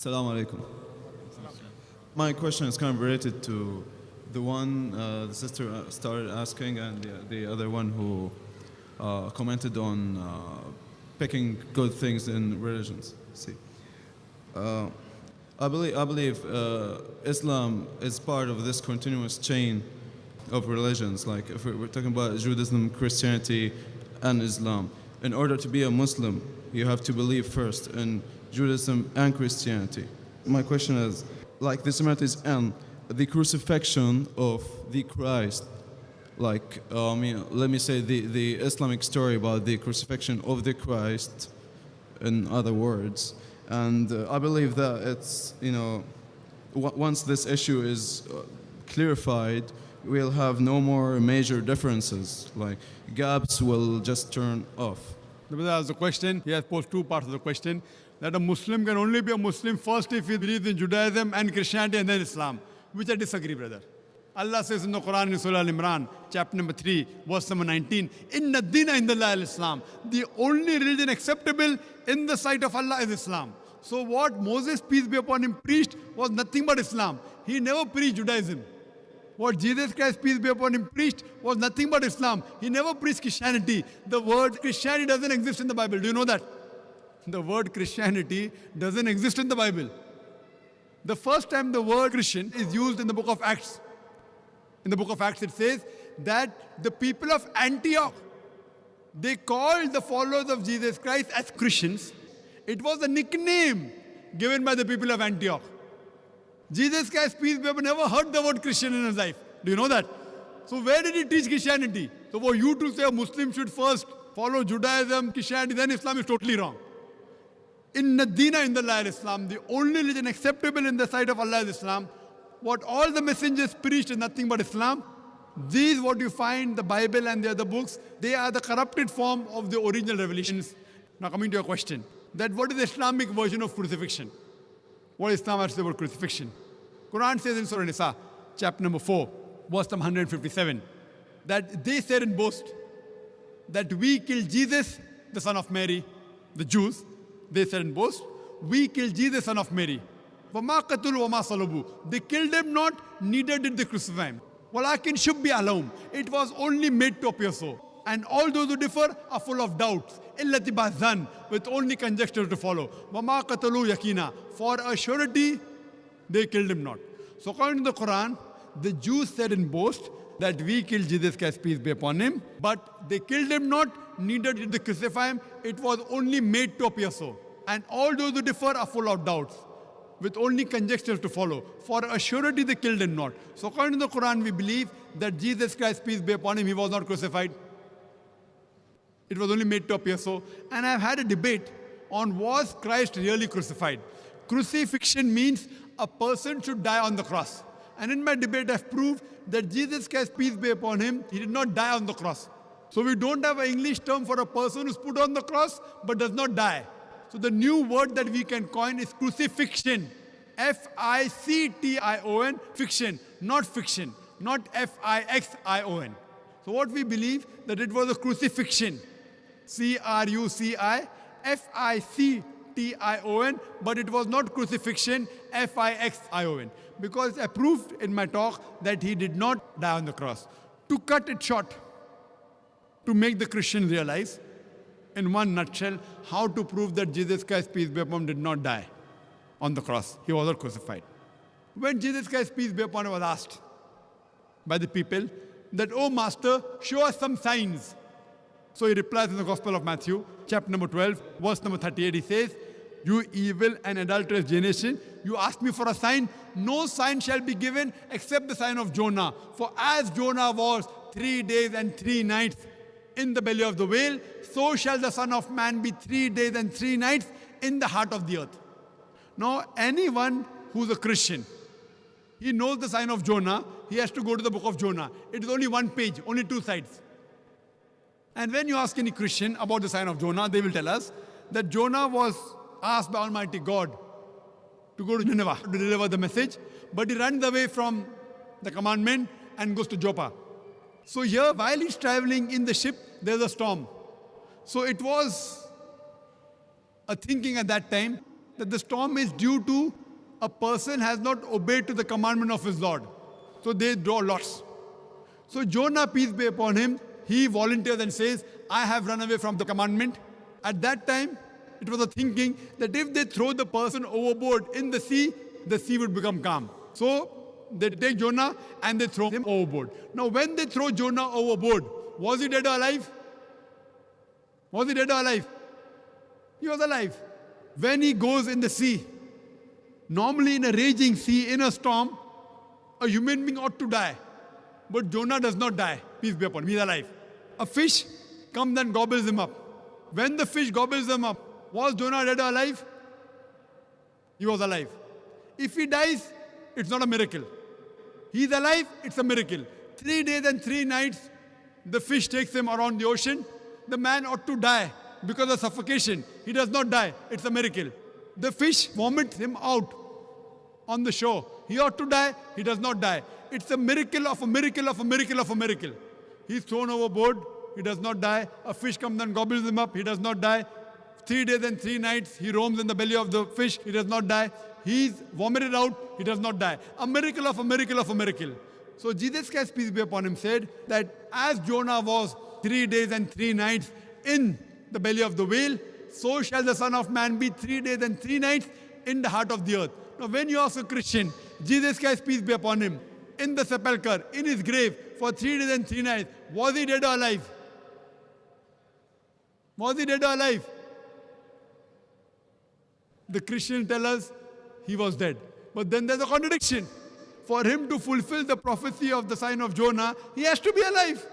Assalamu alaikum. My question is kind of related to the one the sister started asking, and the other one who commented on picking good things in religions. See, uh, I believe Islam is part of this continuous chain of religions. Like if we're talking about Judaism, Christianity, and Islam, in order to be a Muslim, you have to believe first in Judaism and Christianity. My question is, like the similarities and the crucifixion of the Christ, like let me say the Islamic story about the crucifixion of the Christ, in other words, and I believe that it's once this issue is clarified, we'll have no more major differences. Like gaps will just turn off. The brother asked the question, he has posed two parts of the question, that a Muslim can only be a Muslim first if he believes in Judaism and Christianity and then Islam, which I disagree, brother. Allah says in the Quran in Surah Al-Imran, chapter number 3, verse number 19, Inna dina indallah al-Islam. The only religion acceptable in the sight of Allah is Islam. So what Moses, peace be upon him, preached was nothing but Islam. He never preached Judaism. What Jesus Christ, peace be upon him, preached was nothing but Islam. He never preached Christianity. The word Christianity doesn't exist in the Bible. Do you know that? The word Christianity doesn't exist in the Bible. The first time the word Christian is used in the book of Acts. In the book of Acts it says that the people of Antioch, they called the followers of Jesus Christ as Christians. It was a nickname given by the people of Antioch. Jesus Christ, peace be upon him, never heard the word Christian in his life. Do you know that? So where did he teach Christianity? So for you to say a Muslim should first follow Judaism, Christianity, then Islam is totally wrong. Inna dina indallah al-Islam, the only religion acceptable in the sight of Allah is Islam. What all the messengers preached is nothing but Islam. These, what you find, the Bible and the other books, they are the corrupted form of the original revelations. Now coming to your question, that what is the Islamic version of crucifixion? What Islam has to say about crucifixion? Quran says in Surah Nisa, chapter number 4, verse number 157, that they said in boast that we killed Jesus, the son of Mary, the Jews. They said in boast, we killed Jesus, son of Mary. وَمَا قَتُلُوا وَمَا صَلَبُوا. They killed him not, neither did they crucify him. وَلَكِنْ شُبِّهَ لَهُمْ. It was only made to appear so. And all those who differ are full of doubts. إِلَّا اتِّبَاعَ with only conjecture to follow. وَمَا قَتَلُوا يَقِينًا. For a surety, they killed him not. So according to the Quran, the Jews said in boast that we killed Jesus Christ, peace be upon him, but they killed him not, neither did they crucify him. It was only made to appear so. And all those who differ are full of doubts, with only conjectures to follow. For a surety they killed him not. So according to the Quran, we believe that Jesus Christ, peace be upon him, he was not crucified. It was only made to appear so. And I've had a debate on was Christ really crucified. Crucifixion means a person should die on the cross. And in my debate, I've proved that Jesus Christ, peace be upon him, he did not die on the cross. So we don't have an English term for a person who's put on the cross but does not die. So the new word that we can coin is crucifixion. F-I-C-T-I-O-N, fiction, not fiction, not F-I-X-I-O-N. So what we believe, that it was a crucifixion. C-R-U-C-I-F-I-C-T-I-O-N, but it was not crucifixion, F-I-X-I-O-N. Because I proved in my talk that he did not die on the cross. To cut it short, to make the Christians realize, in one nutshell, how to prove that Jesus Christ, peace be upon him, did not die on the cross. He was not crucified. When Jesus Christ, peace be upon him, was asked by the people that, "Oh Master, show us some signs." So he replies in the Gospel of Matthew, chapter number 12, verse number 38, he says, "You evil and adulterous generation, you ask me for a sign. No sign shall be given except the sign of Jonah. For as Jonah was 3 days and 3 nights in the belly of the whale, so shall the Son of Man be 3 days and 3 nights in the heart of the earth." Now, anyone who's a Christian, he knows the sign of Jonah, he has to go to the book of Jonah. It is only one page, only 2 sides. And when you ask any Christian about the sign of Jonah, they will tell us that Jonah was asked by Almighty God to go to Nineveh to deliver the message, but he runs away from the commandment and goes to Joppa. So here, while he's traveling in the ship, there's a storm. So it was a thinking at that time that the storm is due to a person has not obeyed to the commandment of his Lord. So they draw lots. So Jonah, peace be upon him, he volunteers and says, I have run away from the commandment. At that time, it was a thinking that if they throw the person overboard in the sea would become calm. So they take Jonah and they throw him overboard. Now when they throw Jonah overboard, was he dead or alive? Was he dead or alive? He was alive. When he goes in the sea, normally in a raging sea, in a storm, a human being ought to die. But Jonah does not die. Peace be upon him. He is alive. A fish comes and gobbles him up. When the fish gobbles him up, was Jonah dead or alive? He was alive. If he dies, it's not a miracle. He is alive, it's a miracle. 3 days and 3 nights, the fish takes him around the ocean. The man ought to die because of suffocation. He does not die. It's a miracle. The fish vomits him out on the shore. He ought to die. He does not die. It's a miracle of a miracle of a miracle of a miracle. He's thrown overboard. He does not die. A fish comes and gobbles him up. He does not die. 3 days and 3 nights, he roams in the belly of the fish. He does not die. He's vomited out. He does not die. A miracle of a miracle of a miracle. So Jesus Christ, peace be upon him, said that as Jonah was 3 days and 3 nights in the belly of the whale, so shall the Son of Man be 3 days and 3 nights in the heart of the earth. Now when you ask a Christian, Jesus Christ, peace be upon him, in the sepulchre, in his grave, for 3 days and 3 nights, was he dead or alive? Was he dead or alive? The Christians tell us he was dead. But then there's a contradiction. For him to fulfill the prophecy of the sign of Jonah, he has to be alive.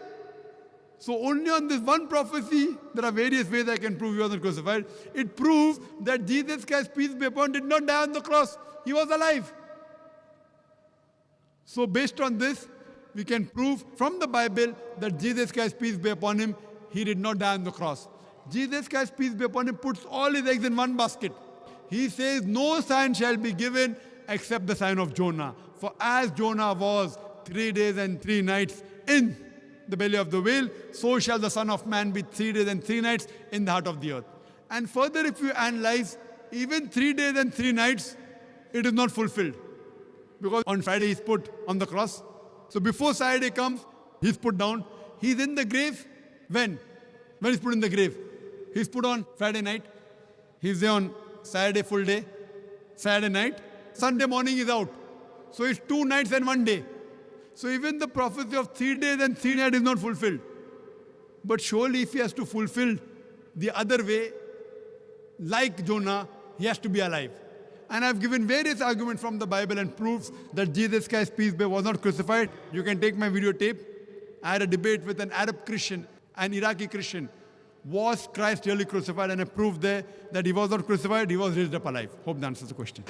So only on this one prophecy, there are various ways I can prove he wasn't crucified. It proves that Jesus Christ, peace be upon him, did not die on the cross. He was alive. So based on this, we can prove from the Bible that Jesus Christ, peace be upon him, he did not die on the cross. Jesus Christ, peace be upon him, puts all his eggs in one basket. He says, no sign shall be given except the sign of Jonah. For as Jonah was 3 days and 3 nights in the belly of the whale, so shall the Son of Man be 3 days and 3 nights in the heart of the earth. And further, if you analyze, even 3 days and 3 nights, it is not fulfilled. Because on Friday he's put on the cross. So before Saturday comes, he's put down. He's in the grave. When? When he's put in the grave? He's put on Friday night. He's there on Saturday full day. Saturday night. Sunday morning is out. So it's 2 nights and 1 day. So even the prophecy of 3 days and 3 nights is not fulfilled. But surely if he has to fulfill the other way, like Jonah, he has to be alive. And I've given various arguments from the Bible and proofs that Jesus Christ, peace be, was not crucified. You can take my videotape. I had a debate with an Arab Christian, an Iraqi Christian. Was Christ really crucified? And I proved there that he was not crucified, he was raised up alive. Hope that answers the question.